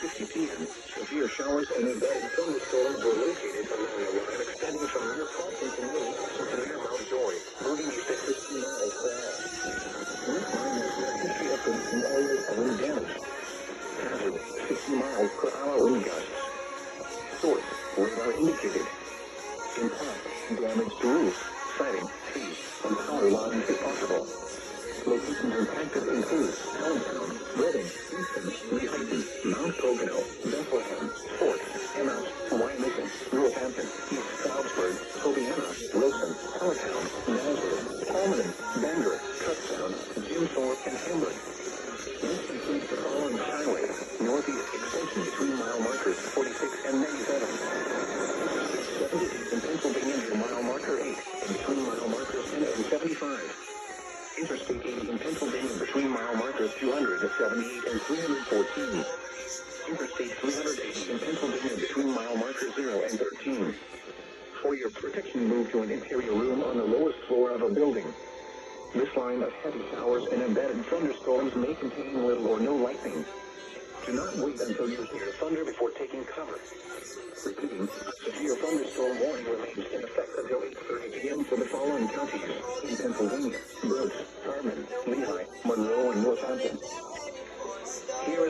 6:50 p.m. Severe showers and embedded thunderstorms were located along the line extending from near Compton to Lee to near Mount Joy, moving at 50 miles per hour. This line has a history of producing areas of wind damage. Hazard, 60 miles per hour wind gusts. Source, radar indicated. Impact, damage to roof, siding, trees, and power lines if possible. Locations impacted include Allentown, Reading, Easton, Lehighton, Mount Pocono, Bethlehem, Fort, Emmaus, Wyoming, Northampton, East Stroudsburg, Tobiana, Wilson, Allentown, Nazareth, Tallmadge, Bangor, Tutstown, Jim Thorpe, and Hamburg. This includes the following highways: northeast extension between mile markers 46 and 97. 70 in Pennsylvania near mile marker 8 and between mile markers 10 and 75. Interstate 80 in Pennsylvania between mile markers 278 and 314. Interstate 380 in Pennsylvania between mile markers 0 and 13. For your protection, move to an interior room on the lowest floor of a building. This line of heavy showers and embedded thunderstorms may contain little or no lightning. Do not wait until you hear thunder before taking cover. Repeating, severe thunderstorm warning remains in effect until 8:30 p.m. for the following counties in Pennsylvania: Brooks, Harmon, Lehigh, Monroe, and Northampton. Here is